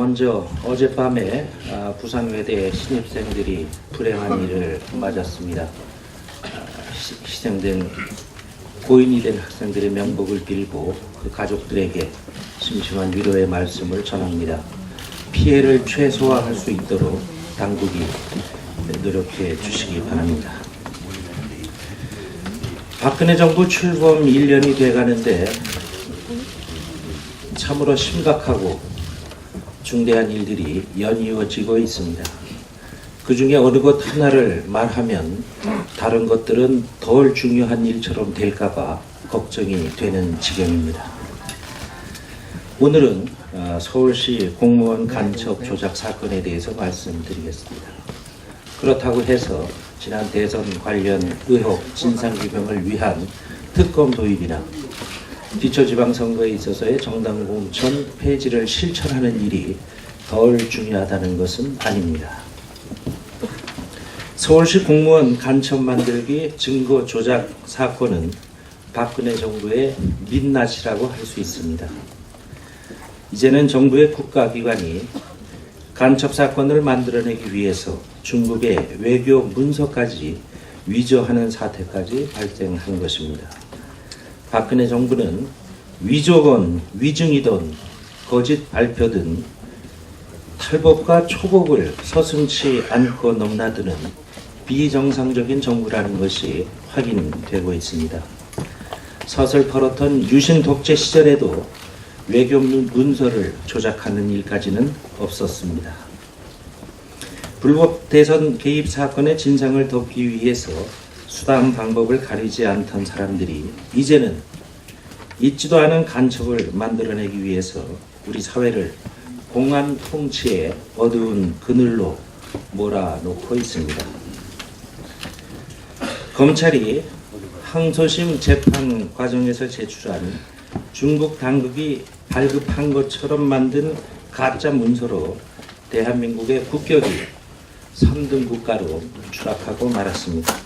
먼저 어젯밤에 부산외대 신입생들이 불행한 일을 맞았습니다. 희생된 고인이 된 학생들의 명복을 빌고 그 가족들에게 심심한 위로의 말씀을 전합니다. 피해를 최소화할 수 있도록 당국이 노력해 주시기 바랍니다. 박근혜 정부 출범 1년이 돼가는데 참으로 심각하고 중대한 일들이 연이어지고 있습니다. 그 중에 어느 것 하나를 말하면 다른 것들은 덜 중요한 일처럼 될까봐 걱정이 되는 지경입니다. 오늘은 서울시 공무원 간첩 조작 사건에 대해서 말씀드리겠습니다. 그렇다고 해서 지난 대선 관련 의혹 진상규명을 위한 특검 도입이나 기초지방선거에 있어서의 정당 공천 폐지를 실천하는 일이 덜 중요하다는 것은 아닙니다. 서울시 공무원 간첩 만들기 증거 조작 사건은 박근혜 정부의 민낯이라고 할 수 있습니다. 이제는 정부의 국가기관이 간첩 사건을 만들어내기 위해서 중국의 외교 문서까지 위조하는 사태까지 발생한 것입니다. 박근혜 정부는 위조건, 위증이든 거짓 발표든 탈법과 초법을 서슴지 않고 넘나드는 비정상적인 정부라는 것이 확인되고 있습니다. 서슬퍼렇던 유신 독재 시절에도 외교 문서를 조작하는 일까지는 없었습니다. 불법 대선 개입 사건의 진상을 덮기 위해서 수단 방법을 가리지 않던 사람들이 이제는 있지도 않은 간첩을 만들어내기 위해서 우리 사회를 공안 통치의 어두운 그늘로 몰아놓고 있습니다. 검찰이 항소심 재판 과정에서 제출한 중국 당국이 발급한 것처럼 만든 가짜 문서로 대한민국의 국격이 3등 국가로 추락하고 말았습니다.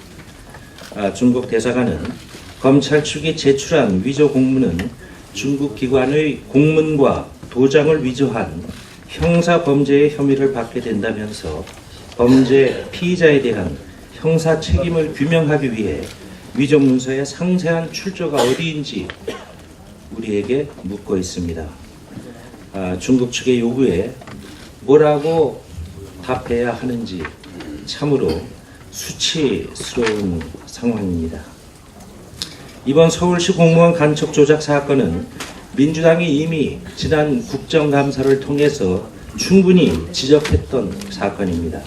중국 대사관은 검찰 측이 제출한 위조 공문은 중국 기관의 공문과 도장을 위조한 형사 범죄의 혐의를 받게 된다면서 범죄 피의자에 대한 형사 책임을 규명하기 위해 위조 문서의 상세한 출처가 어디인지 우리에게 묻고 있습니다. 중국 측의 요구에 뭐라고 답해야 하는지 참으로 수치스러운 상황입니다. 이번 서울시 공무원 간첩 조작 사건은 민주당이 이미 지난 국정감사를 통해서 충분히 지적했던 사건입니다.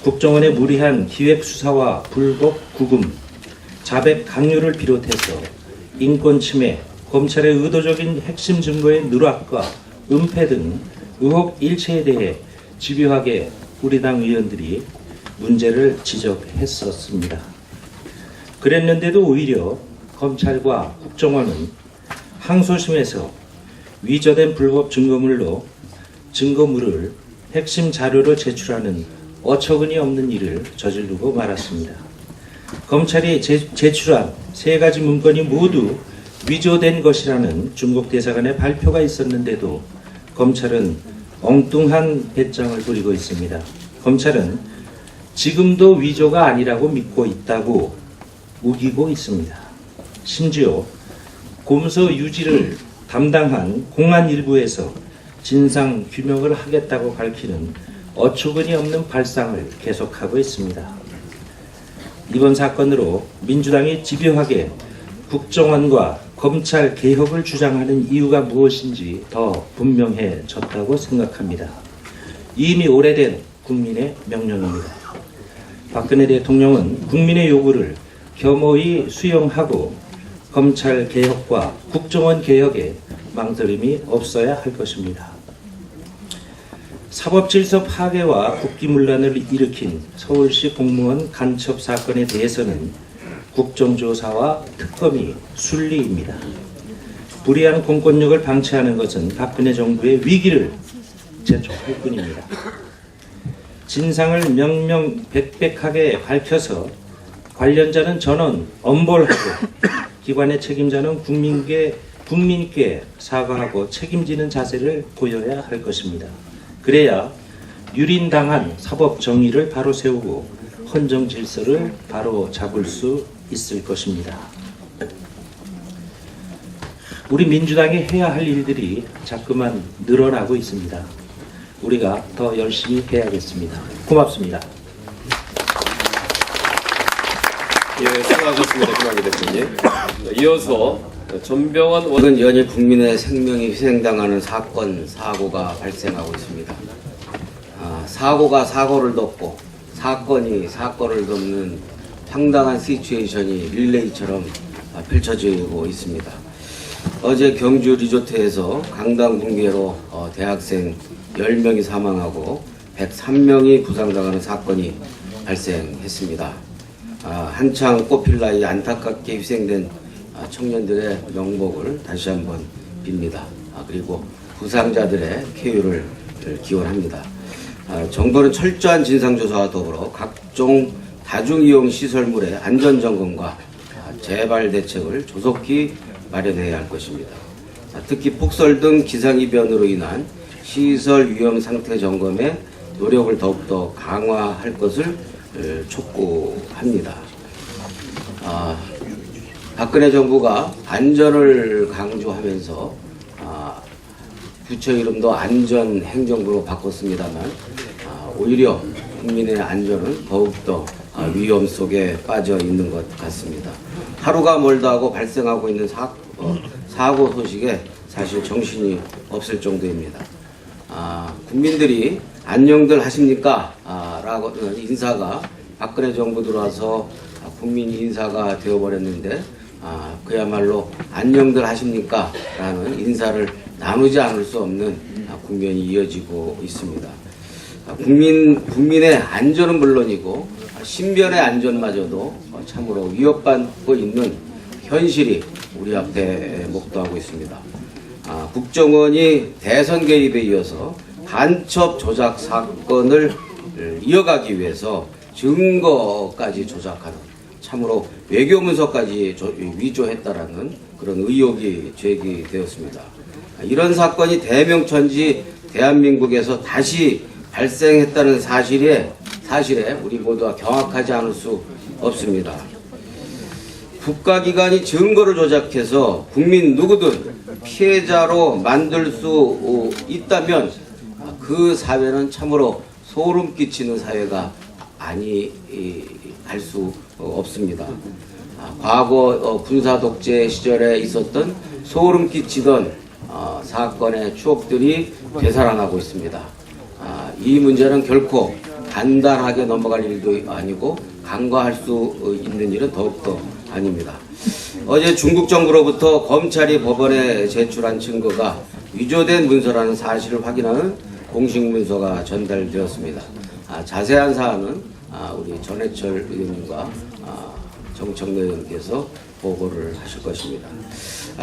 국정원의 무리한 기획수사와 불법 구금, 자백 강요를 비롯해서 인권 침해, 검찰의 의도적인 핵심 증거의 누락과 은폐 등 의혹 일체에 대해 집요하게 우리 당 의원들이 문제를 지적했었습니다. 그랬는데도 오히려 검찰과 국정원은 항소심에서 위조된 불법 증거물을 핵심 자료로 제출하는 어처구니 없는 일을 저지르고 말았습니다. 검찰이 제출한 3가지 문건이 모두 위조된 것이라는 중국 대사관의 발표가 있었는데도 검찰은 엉뚱한 배짱을 부리고 있습니다. 검찰은 지금도 위조가 아니라고 믿고 있다고 우기고 있습니다. 심지어 공소 유지를 담당한 공안 일부에서 진상 규명을 하겠다고 밝히는 어처구니 없는 발상을 계속하고 있습니다. 이번 사건으로 민주당이 집요하게 국정원과 검찰 개혁을 주장하는 이유가 무엇인지 더 분명해졌다고 생각합니다. 이미 오래된 국민의 명령입니다. 박근혜 대통령은 국민의 요구를 겸허히 수용하고 검찰 개혁과 국정원 개혁에 망설임이 없어야 할 것입니다. 사법질서 파괴와 국기문란을 일으킨 서울시 공무원 간첩 사건에 대해서는 국정조사와 특검이 순리입니다. 불이한 공권력을 방치하는 것은 박근혜 정부의 위기를 재촉할 뿐입니다. 진상을 명명백백하게 밝혀서 관련자는 전원 엄벌하고 기관의 책임자는 국민께 사과하고 책임지는 자세를 보여야 할 것입니다. 그래야 유린당한 사법 정의를 바로 세우고 헌정 질서를 바로 잡을 수 있을 것입니다. 우리 민주당이 해야 할 일들이 자꾸만 늘어나고 있습니다. 우리가 더 열심히 해야겠습니다. 고맙습니다. 예, 수고하셨습니다. 김학의 대표님. 이어서 전병헌 최근 연일 국민의 생명이 희생당하는 사건, 사고가 발생하고 있습니다. 사고가 사고를 덮고 사건이 사건을 덮는 황당한 시츄에이션이 릴레이처럼 펼쳐지고 있습니다. 어제 경주 리조트에서 강당 붕괴로 대학생 10명이 사망하고 103명이 부상당하는 사건이 발생했습니다. 한창 꽃필 나이 안타깝게 희생된 청년들의 명복을 다시 한번 빕니다. 그리고 부상자들의 쾌유를 기원합니다. 정부는 철저한 진상조사와 더불어 각종 다중이용 시설물의 안전점검과 재발 대책을 조속히 마련해야 할 것입니다. 특히 폭설 등 기상이변으로 인한 시설 위험 상태 점검에 노력을 더욱더 강화할 것을 촉구합니다. 박근혜 정부가 안전을 강조하면서 부처 이름도 안전행정부로 바꿨습니다만 오히려 국민의 안전은 더욱더 위험 속에 빠져 있는 것 같습니다. 하루가 멀다 하고 발생하고 있는 사고 소식에 사실 정신이 없을 정도입니다. 국민들이 안녕들 하십니까? 라고 인사가 박근혜 정부 들어와서 국민 인사가 되어버렸는데 그야말로 안녕들 하십니까? 라는 인사를 나누지 않을 수 없는 국면이 이어지고 있습니다. 국민의 안전은 물론이고 신변의 안전마저도 참으로 위협받고 있는 현실이 우리 앞에 목도하고 있습니다. 국정원이 대선 개입에 이어서 간첩 조작 사건을 이어가기 위해서 증거까지 조작하는, 참으로 외교문서까지 위조했다라는 그런 의혹이 제기되었습니다. 이런 사건이 대명천지 대한민국에서 다시 발생했다는 사실에 우리 모두가 경악하지 않을 수 없습니다. 국가기관이 증거를 조작해서 국민 누구든 피해자로 만들 수 있다면 그 사회는 참으로 소름 끼치는 사회가 할 수 없습니다. 과거 군사 독재 시절에 있었던 소름 끼치던 사건의 추억들이 되살아나고 있습니다. 이 문제는 결코 간단하게 넘어갈 일도 아니고 간과할 수 있는 일은 더욱더 아닙니다. 어제 중국 정부로부터 검찰이 법원에 제출한 증거가 위조된 문서라는 사실을 확인하는 공식 문서가 전달되었습니다. 자세한 사안은 우리 전해철 의원님과 정청래 의원께서 보고를 하실 것입니다.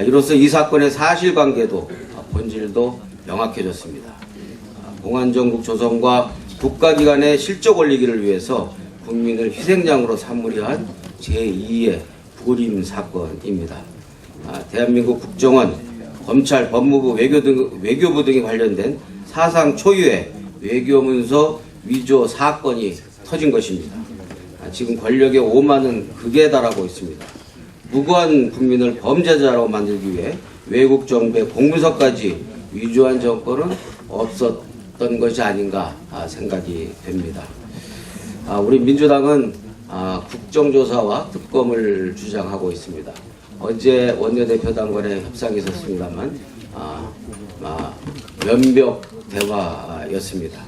이로써 이 사건의 사실관계도 본질도 명확해졌습니다. 공안정국 조성과 국가기관의 실적 올리기를 위해서 국민을 희생양으로 삼으려 한 제2의 불임 사건입니다. 대한민국 국정원, 검찰, 법무부, 외교부 등이 관련된 사상 초유의 외교문서 위조 사건이 터진 것입니다. 지금 권력의 오만은 극에 달하고 있습니다. 무고한 국민을 범죄자로 만들기 위해 외국 정부의 공문서까지 위조한 정권은 없었던 것이 아닌가 생각이 됩니다. 우리 민주당은 국정조사와 특검을 주장하고 있습니다. 어제 원내대표단 간의 협상이 있었습니다만 면벽 대화였습니다.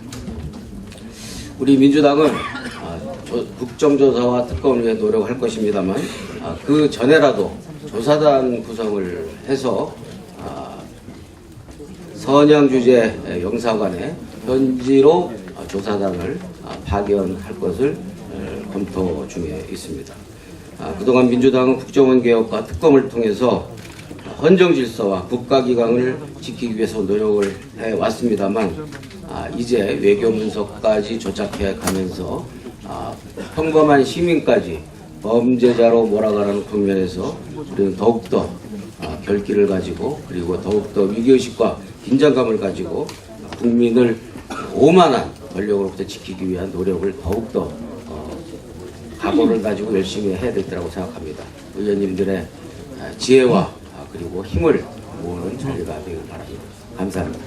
우리 민주당은 국정조사와 특검을 위해 노력할 것입니다만 그 전에라도 조사단 구성을 해서 선양주재 영사관에 현지로 조사단을 파견할 것을 검토 중에 있습니다. 그동안 민주당은 국정원 개혁과 특검을 통해서 헌정 질서와 국가기강을 지키기 위해서 노력을 해왔습니다만 이제 외교문서까지 조작해 가면서 평범한 시민까지 범죄자로 몰아가라는 국면에서 우리는 더욱더 결기를 가지고 그리고 더욱더 위기의식과 긴장감을 가지고 국민을 오만한 권력으로부터 지키기 위한 노력을 더욱더 각오를 가지고 열심히 해야 되겠다고 생각합니다. 의원님들의 지혜와 그리고 힘을 모으는 자리가 되길 바랍니다. 감사합니다.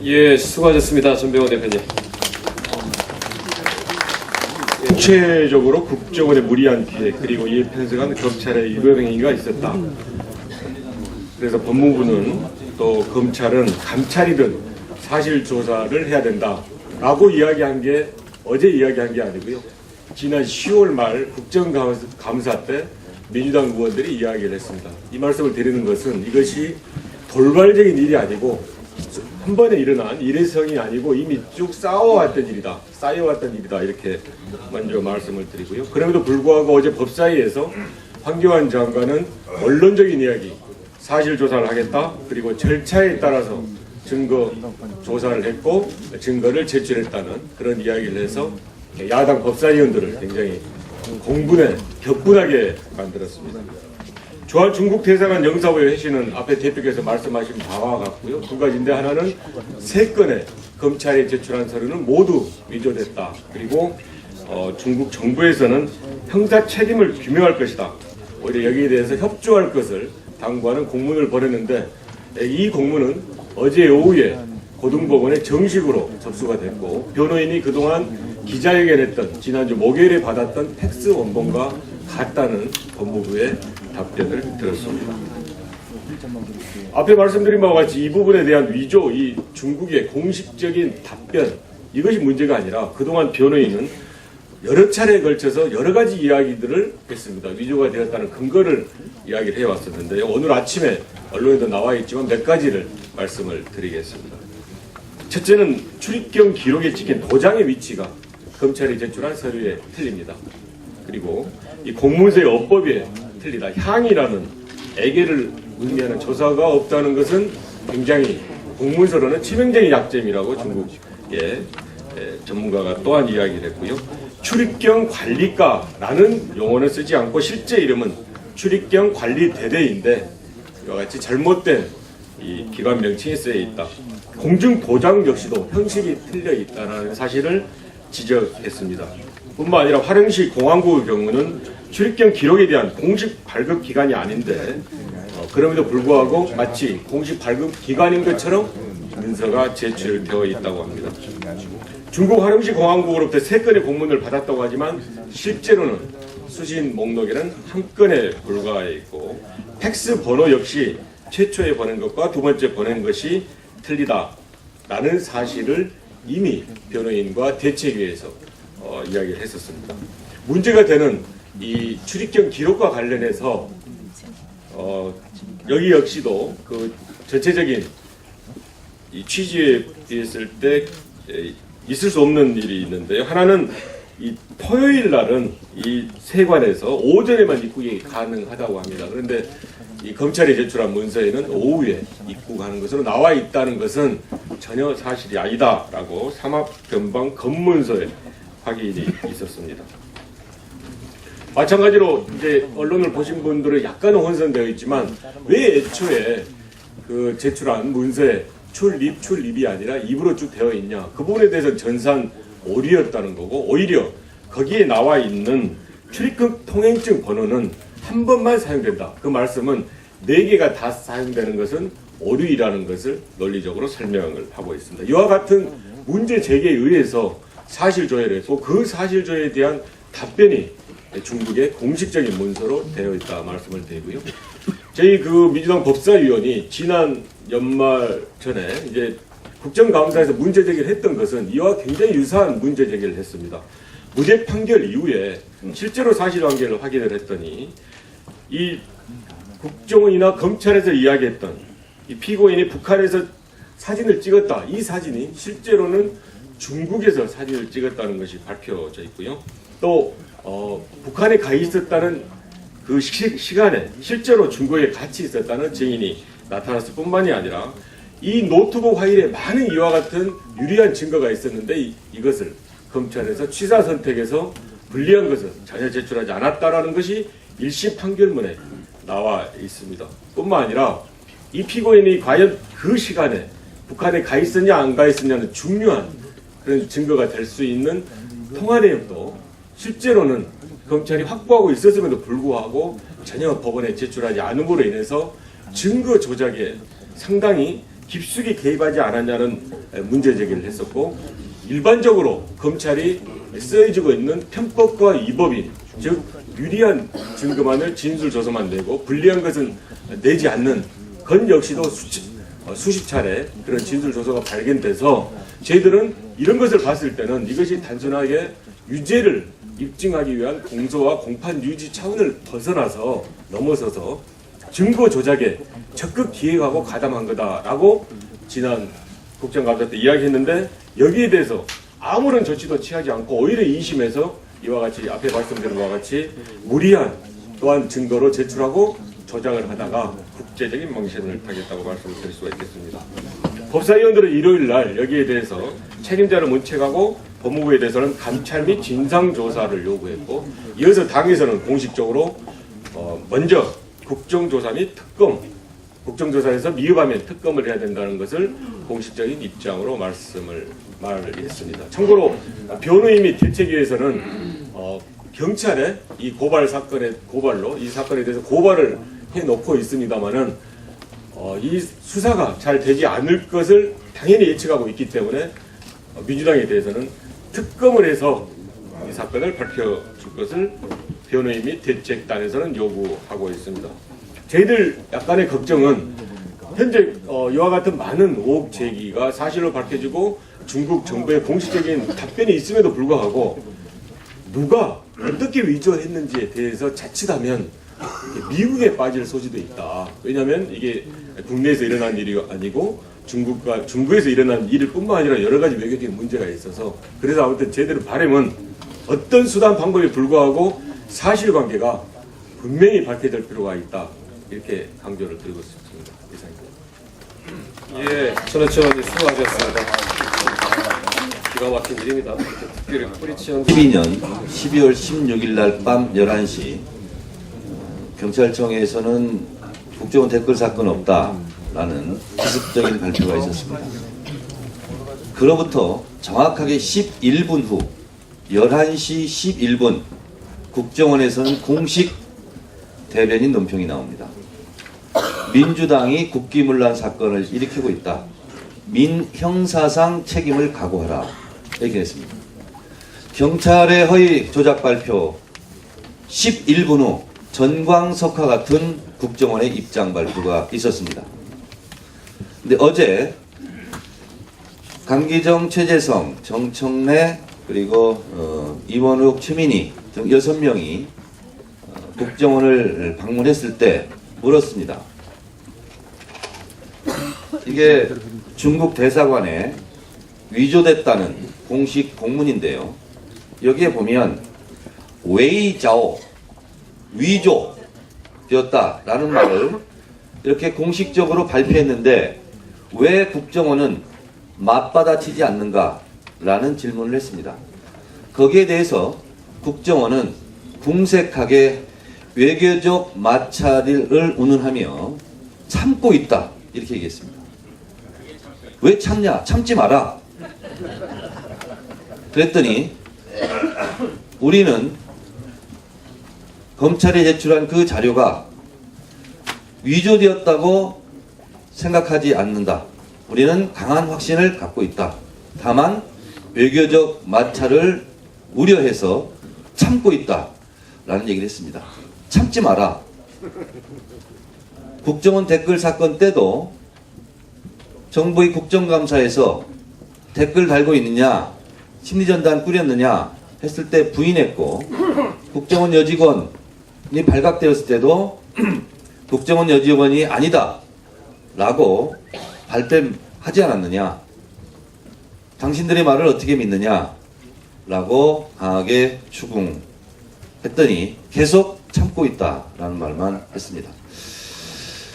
예, 수고하셨습니다. 전병헌 대표님. 구체적으로 국정원의 무리한 피해 그리고 이에 편성한 검찰의 위법행위가 있었다. 그래서 법무부는 또 검찰은 감찰이든 사실 조사를 해야 된다라고 이야기한 게 어제 이야기한 게 아니고요. 지난 10월 말 국정감사 때 민주당 의원들이 이야기를 했습니다. 이 말씀을 드리는 것은 이것이 돌발적인 일이 아니고 한 번에 일어난 일회성이 아니고 이미 쭉 쌓여왔던 일이다 이렇게 먼저 말씀을 드리고요. 그럼에도 불구하고 어제 법사위에서 황교안 장관은 원론적인 이야기, 사실 조사를 하겠다, 그리고 절차에 따라서 증거 조사를 했고 증거를 제출했다는 그런 이야기를 해서 야당 법사위원들을 굉장히 공분에 격분하게 만들었습니다. 조한 중국 대사관 영사부의 회신은 앞에 대표께서 말씀하신 바와 같고요. 두 가지인데 하나는 3건의 검찰에 제출한 서류는 모두 위조됐다. 그리고 중국 정부에서는 형사 책임을 규명할 것이다. 오히려 여기에 대해서 협조할 것을 당부하는 공문을 보냈는데 이 공문은 어제 오후에 고등법원에 정식으로 접수가 됐고 변호인이 그동안 기자회견했던 지난주 목요일에 받았던 팩스 원본과 같다는 법무부의 답변을 들었습니다. 앞에 말씀드린 바와 같이 이 부분에 대한 위조, 이 중국의 공식적인 답변, 이것이 문제가 아니라 그동안 변호인은 여러 차례에 걸쳐서 여러 가지 이야기들을 했습니다. 위조가 되었다는 근거를 이야기를 해왔었는데요. 오늘 아침에 언론에도 나와 있지만 몇 가지를 말씀을 드리겠습니다. 첫째는 출입경 기록에 찍힌 도장의 위치가 검찰이 제출한 서류에 틀립니다. 그리고 이 공문서의 어법에 틀리다. 향이라는 애계를 의미하는 조사가 없다는 것은 굉장히 공문서로는 치명적인 약점이라고 중국의 전문가가 또한 이야기를 했고요. 출입경 관리과라는 용어는 쓰지 않고 실제 이름은 출입경 관리대대인데 이와 같이 잘못된 이 기관 명칭이 쓰여 있다. 공중 도장 역시도 형식이 틀려 있다는 사실을 지적했습니다. 뿐만 아니라 화령시 공안국의 경우는 출입경 기록에 대한 공식 발급 기관이 아닌데 그럼에도 불구하고 마치 공식 발급 기관인 것처럼 문서가 제출되어 있다고 합니다. 중국 화령시 공안국으로부터 3건의 공문을 받았다고 하지만 실제로는 수신 목록에는 1건에 불과해 있고 팩스 번호 역시 최초에 보낸 것과 두 번째 보낸 것이 틀리다라는 사실을 이미 변호인과 대책위에서 이야기를 했었습니다. 문제가 되는 이 출입경 기록과 관련해서 여기 역시도 그 전체적인 이 취지에 비했을 때 있을 수 없는 일이 있는데요. 하나는 이 토요일 날은 이 세관에서 오전에만 입국이 가능하다고 합니다. 그런데 이 검찰이 제출한 문서에는 오후에 입국하는 것으로 나와 있다는 것은 전혀 사실이 아니다라고 삼합변방 검문서에 확인이 있었습니다. 마찬가지로 이제 언론을 보신 분들은 약간은 혼선되어 있지만 왜 애초에 그 제출한 문서에 출입이 아니라 입으로 쭉 되어 있냐, 그 부분에 대해서 전산 오류였다는 거고, 오히려 거기에 나와 있는 출입국 통행증 번호는 한 번만 사용된다. 그 말씀은 4개가 다 사용되는 것은 오류이라는 것을 논리적으로 설명을 하고 있습니다. 이와 같은 문제 제기에 의해서 사실조회를 했고 그 사실조회에 대한 답변이 중국의 공식적인 문서로 되어 있다 말씀을 드리고요. 저희 그 민주당 법사위원이 지난 연말 전에 이제 국정감사에서 문제 제기를 했던 것은 이와 굉장히 유사한 문제 제기를 했습니다. 무죄 판결 이후에 실제로 사실관계를 확인을 했더니 이 국정원이나 검찰에서 이야기했던 이 피고인이 북한에서 사진을 찍었다. 이 사진이 실제로는 중국에서 사진을 찍었다는 것이 밝혀져 있고요. 또 북한에 가 있었다는 그 시간에 실제로 중국에 같이 있었다는 증인이 나타났을 뿐만이 아니라 이 노트북 파일에 많은 이와 같은 유리한 증거가 있었는데 이것을 검찰에서 취사 선택에서 불리한 것을 전혀 제출하지 않았다라는 것이 1심 판결문에 나와 있습니다. 뿐만 아니라 이 피고인이 과연 그 시간에 북한에 가 있었냐 안 가 있었냐는 중요한 그런 증거가 될 수 있는 통화 내용도 실제로는 검찰이 확보하고 있었음에도 불구하고 전혀 법원에 제출하지 않음으로 인해서 증거 조작에 상당히 깊숙이 개입하지 않았냐는 문제 제기를 했었고, 일반적으로 검찰이 쓰여지고 있는 편법과 위법인, 즉 유리한 증거만을 진술 조서만 내고 불리한 것은 내지 않는 건 역시도 수십 차례 그런 진술 조서가 발견돼서 저희들은 이런 것을 봤을 때는 이것이 단순하게 유죄를 입증하기 위한 공소와 공판 유지 차원을 넘어서서 증거 조작에 적극 기획하고 가담한 거다라고 지난 국정감사 때 이야기했는데, 여기에 대해서 아무런 조치도 취하지 않고 오히려 2심에서 이와 같이 앞에 말씀드린 것과 같이 무리한 또한 증거로 제출하고 조작을 하다가 국제적인 망신을 타겠다고 말씀드릴 수가 있겠습니다. 법사위원들은 일요일 날 여기에 대해서 책임자를 문책하고 법무부에 대해서는 감찰 및 진상조사를 요구했고, 이어서 당에서는 공식적으로 먼저 국정조사 및 특검, 국정조사에서 미흡하면 특검을 해야 된다는 것을 공식적인 입장으로 말을 했습니다. 참고로 변호인 및 대책위에서는 경찰의 이 고발로 이 사건에 대해서 고발을 해놓고 있습니다만은 이 수사가 잘 되지 않을 것을 당연히 예측하고 있기 때문에 민주당에 대해서는 특검을 해서 이 사건을 밝혀줄 것을 변호인 및 대책단에서는 요구하고 있습니다. 저희들 약간의 걱정은 현재 이와 같은 많은 의혹 제기가 사실로 밝혀지고 중국 정부의 공식적인 답변이 있음에도 불구하고 누가 어떻게 위조했는지에 대해서 자칫하면 미국에 빠질 소지도 있다. 왜냐하면 이게 국내에서 일어난 일이 아니고 중국에서 일어난 일일 뿐만 아니라 여러 가지 외교적인 문제가 있어서, 그래서 아무튼 저희들의 바람은 어떤 수단 방법에 불구하고 사실관계가 분명히 밝혀질 필요가 있다, 이렇게 강조를 드리고 싶습니다. 이상입니다. 예, 전해철 의원님 수고하셨습니다. 기가 막힌 일입니다. 특별히 뿌리치는 12년 12월 16일 날 밤 11시 경찰청에서는 국정원 댓글 사건 없다라는 기습적인 발표가 있었습니다. 그로부터 정확하게 11분 후 11시 11분 국정원에서는 공식 대변인 논평이 나옵니다. 민주당이 국기문란 사건을 일으키고 있다. 민형사상 책임을 각오하라. 얘기했습니다. 경찰의 허위 조작 발표 11분 후 전광석화 같은 국정원의 입장 발표가 있었습니다. 근데 어제 강기정, 최재성, 정청래 그리고 이원욱, 최민희 등 6명이 국정원을 방문했을 때 물었습니다. 이게 중국 대사관에 위조됐다는 공식 공문인데요. 여기에 보면 웨이자오, 위조되었다라는 말을 이렇게 공식적으로 발표했는데 왜 국정원은 맞받아치지 않는가라는 질문을 했습니다. 거기에 대해서 국정원은 궁색하게 외교적 마찰을 운운하며 참고 있다, 이렇게 얘기했습니다. 왜 참냐? 참지 마라. 그랬더니 우리는 검찰에 제출한 그 자료가 위조되었다고 생각하지 않는다. 우리는 강한 확신을 갖고 있다. 다만 외교적 마찰을 우려해서 참고 있다 라는 얘기를 했습니다. 참지 마라. 국정원 댓글 사건 때도 정부의 국정감사에서 댓글 달고 있느냐, 심리전단 꾸렸느냐 했을 때 부인했고, 국정원 여직원이 발각되었을 때도 국정원 여직원이 아니다 라고 발뺌하지 않았느냐, 당신들의 말을 어떻게 믿느냐 라고 강하게 추궁했더니 계속 참고 있다라는 말만 했습니다.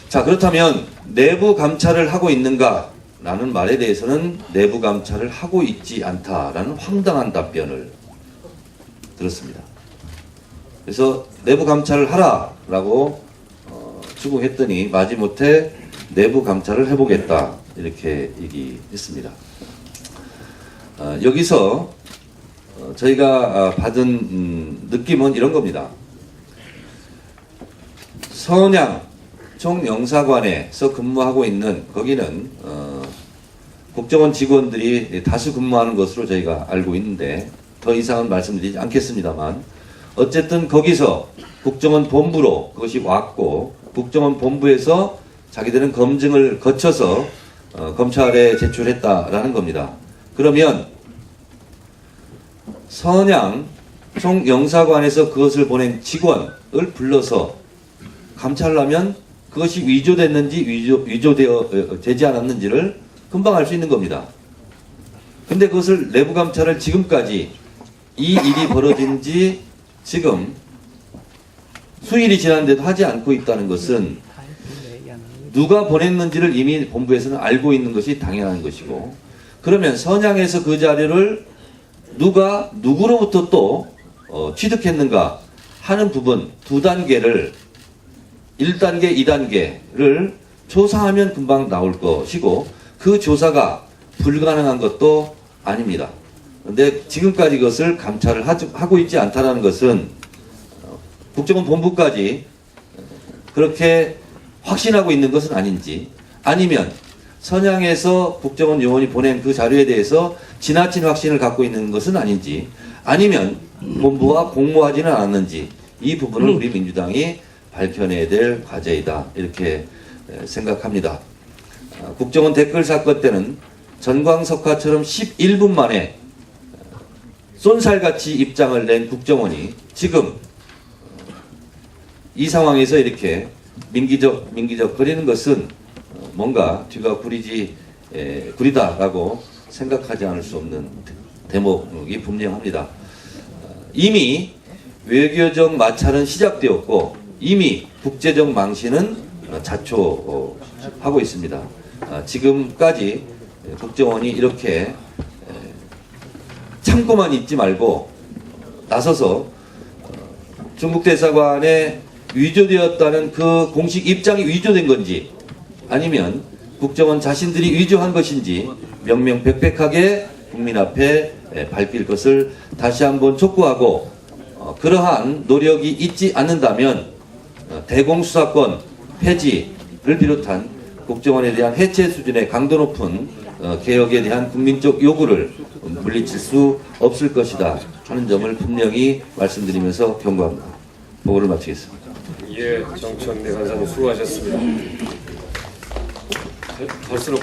자, 그렇다면 내부 감찰을 하고 있는가 라는 말에 대해서는 내부 감찰을 하고 있지 않다라는 황당한 답변을 들었습니다. 그래서 내부 감찰을 하라라고 추궁했더니 마지못해 내부 감찰을 해보겠다 이렇게 얘기했습니다. 여기서 저희가 받은 느낌은 이런 겁니다. 선양 총영사관에서 근무하고 있는 거기는 국정원 직원들이 다수 근무하는 것으로 저희가 알고 있는데 더 이상은 말씀드리지 않겠습니다만 어쨌든 거기서 국정원 본부로 그것이 왔고 국정원 본부에서 자기들은 검증을 거쳐서 검찰에 제출했다라는 겁니다. 그러면 선양 총영사관에서 그것을 보낸 직원을 불러서 감찰하면 그것이 위조됐는지 되지 않았는지를 금방 알 수 있는 겁니다. 근데 그것을 내부 감찰을 지금까지 이 일이 벌어진 지 지금 수일이 지났는데도 하지 않고 있다는 것은 누가 보냈는지를 이미 본부에서는 알고 있는 것이 당연한 것이고, 그러면 선양에서 그 자료를 누가 누구로부터 또 취득했는가 하는 부분 두 단계를 1단계, 2단계를 조사하면 금방 나올 것이고 그 조사가 불가능한 것도 아닙니다. 그런데 지금까지 그것을 감찰을 하고 있지 않다는 것은 국정원 본부까지 그렇게 확신하고 있는 것은 아닌지, 아니면 선양에서 국정원 요원이 보낸 그 자료에 대해서 지나친 확신을 갖고 있는 것은 아닌지, 아니면 본부와 공모하지는 않았는지, 이 부분을 우리 민주당이 밝혀내야 될 과제이다, 이렇게 생각합니다. 국정원 댓글 사건 때는 전광석화처럼 11분 만에 쏜살같이 입장을 낸 국정원이 지금 이 상황에서 이렇게 민기적 거리는 것은 뭔가 뒤가 구리다라고 생각하지 않을 수 없는 대목이 분명합니다. 이미 외교적 마찰은 시작되었고 이미 국제적 망신은 자초하고 있습니다. 지금까지 국정원이 이렇게 참고만 있지 말고 나서서 중국 대사관에 위조되었다는 그 공식 입장이 위조된 건지, 아니면 국정원 자신들이 위조한 것인지 명명백백하게 국민 앞에 밝힐 것을 다시 한번 촉구하고, 그러한 노력이 있지 않는다면 대공수사권 폐지를 비롯한 국정원에 대한 해체 수준의 강도 높은 개혁에 대한 국민적 요구를 물리칠 수 없을 것이다 하는 점을 분명히 말씀드리면서 경고합니다. 보고를 마치겠습니다. 예, 정천대 간사님 수고하셨습니다. 갈수록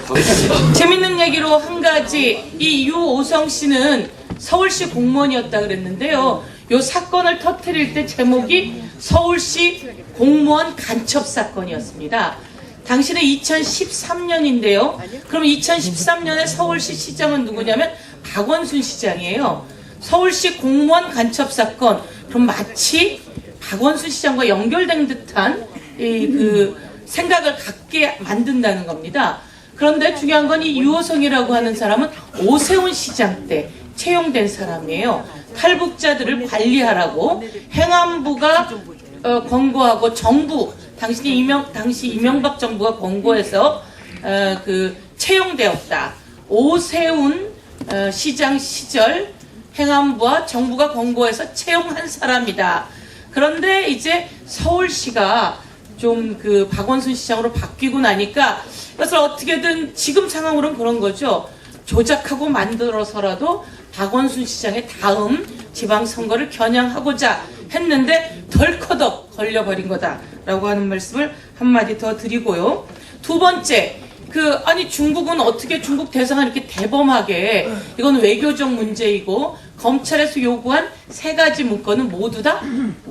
재밌는 얘기로 한 가지, 이 유오성 씨는 서울시 공무원이었다 그랬는데요. 요 사건을 터뜨릴 때 제목이 서울시 공무원 간첩 사건이었습니다. 당시는 2013년인데요. 그럼 2013년에 서울시 시장은 누구냐면 박원순 시장이에요. 서울시 공무원 간첩 사건, 그럼 마치 박원순 시장과 연결된 듯한 그 생각을 갖게 만든다는 겁니다. 그런데 중요한 건 이 유호성이라고 하는 사람은 오세훈 시장 때 채용된 사람이에요. 탈북자들을 관리하라고 행안부가 권고하고 정부, 당시 이명박 정부가 권고해서 그 채용되었다. 오세훈 시장 시절 행안부와 정부가 권고해서 채용한 사람이다. 그런데 이제 서울시가 좀 그 박원순 시장으로 바뀌고 나니까 그래서 어떻게든 지금 상황으로는 그런 거죠. 조작하고 만들어서라도 박원순 시장의 다음 지방선거를 겨냥하고자 했는데 덜커덕 걸려버린 거다라고 하는 말씀을 한마디 더 드리고요. 두 번째, 아니 중국은 어떻게 중국 대사가 이렇게 대범하게, 이건 외교적 문제이고 검찰에서 요구한 3가지 문건은 모두 다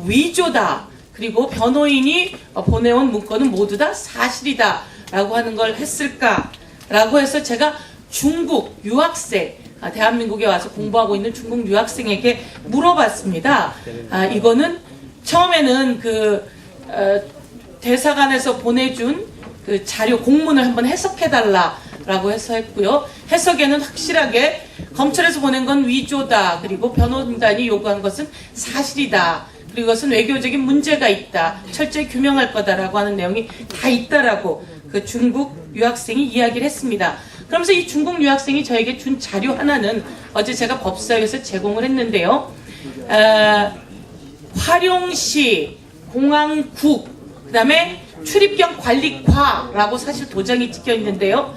위조다. 그리고 변호인이 보내온 문건은 모두 다 사실이다 라고 하는 걸 했을까라고 해서 제가 중국 유학생, 대한민국에 와서 공부하고 있는 중국 유학생에게 물어봤습니다. 이거는 처음에는 대사관에서 보내준 그 자료 공문을 한번 해석해달라라고 해서 했고요. 해석에는 확실하게 검찰에서 보낸 건 위조다. 그리고 변호인단이 요구한 것은 사실이다. 그리고 그것은 외교적인 문제가 있다. 철저히 규명할 거다라고 하는 내용이 다 있다라고 그 중국 유학생이 이야기를 했습니다. 그러면서 이 중국 유학생이 저에게 준 자료 하나는 어제 제가 법사위에서 제공을 했는데요. 화룡시 공항국 그다음에 출입경 관리과라고 사실 도장이 찍혀 있는데요.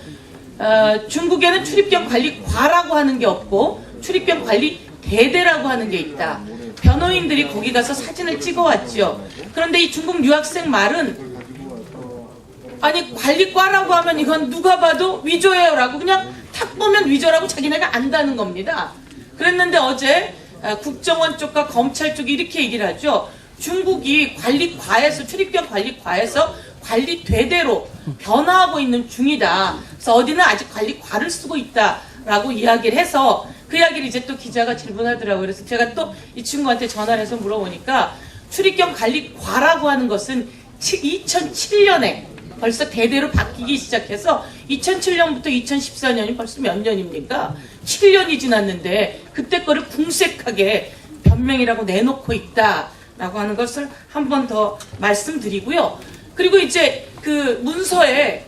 중국에는 출입경 관리과라고 하는 게 없고 출입경 관리 대대라고 하는 게 있다. 변호인들이 거기 가서 사진을 찍어왔죠. 그런데 이 중국 유학생 말은 아니 관리과라고 하면 이건 누가 봐도 위조예요라고 그냥 탁 보면 위조라고 자기네가 안다는 겁니다. 그랬는데 어제 국정원 쪽과 검찰 쪽이 이렇게 얘기를 하죠. 중국이 관리과에서 출입경 관리과에서 관리되대로 변화하고 있는 중이다. 그래서 어디는 아직 관리과를 쓰고 있다라고 이야기를 해서 그 이야기를 이제 또 기자가 질문하더라고요. 그래서 제가 또 이 친구한테 전화를 해서 물어보니까 출입경 관리과라고 하는 것은 2007년에 벌써 대대로 바뀌기 시작해서 2007년부터 2014년이 벌써 몇 년입니까? 7년이 지났는데 그때 거를 궁색하게 변명이라고 내놓고 있다라고 하는 것을 한 번 더 말씀드리고요. 그리고 이제 그 문서에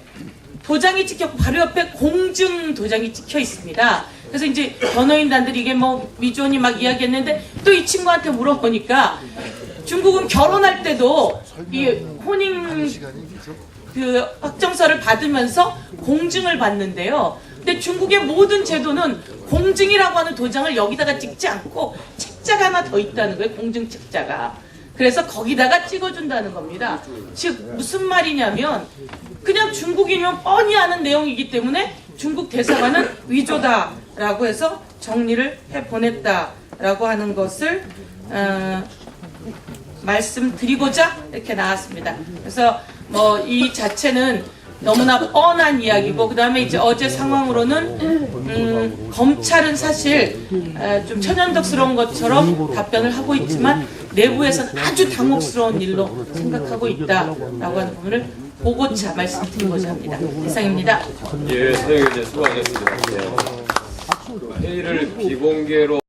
도장이 찍혔고 바로 옆에 공증 도장이 찍혀 있습니다. 그래서 이제 변호인단들이 이게 뭐 위조니 막 이야기했는데 또 이 친구한테 물어보니까 중국은 결혼할 때도 이 혼인 그 확정서를 받으면서 공증을 받는데요. 근데 중국의 모든 제도는 공증이라고 하는 도장을 여기다가 찍지 않고 책자가 하나 더 있다는 거예요. 공증 책자가. 그래서 거기다가 찍어준다는 겁니다. 즉 무슨 말이냐면 그냥 중국인이면 뻔히 아는 내용이기 때문에 중국 대사관은 위조다라고 해서 정리를 해보냈다라고 하는 것을 말씀드리고자 이렇게 나왔습니다. 그래서 뭐 이 자체는 너무나 뻔한 이야기고, 그 다음에 이제 어제 상황으로는 검찰은 사실 좀 천연덕스러운 것처럼 답변을 하고 있지만 내부에서는 아주 당혹스러운 일로 생각하고 있다라고 하는 부분을 보고차 말씀드리고자 합니다. 이상입니다. 예, 선생님 이제 수고하셨습니다. 회의를 비공개로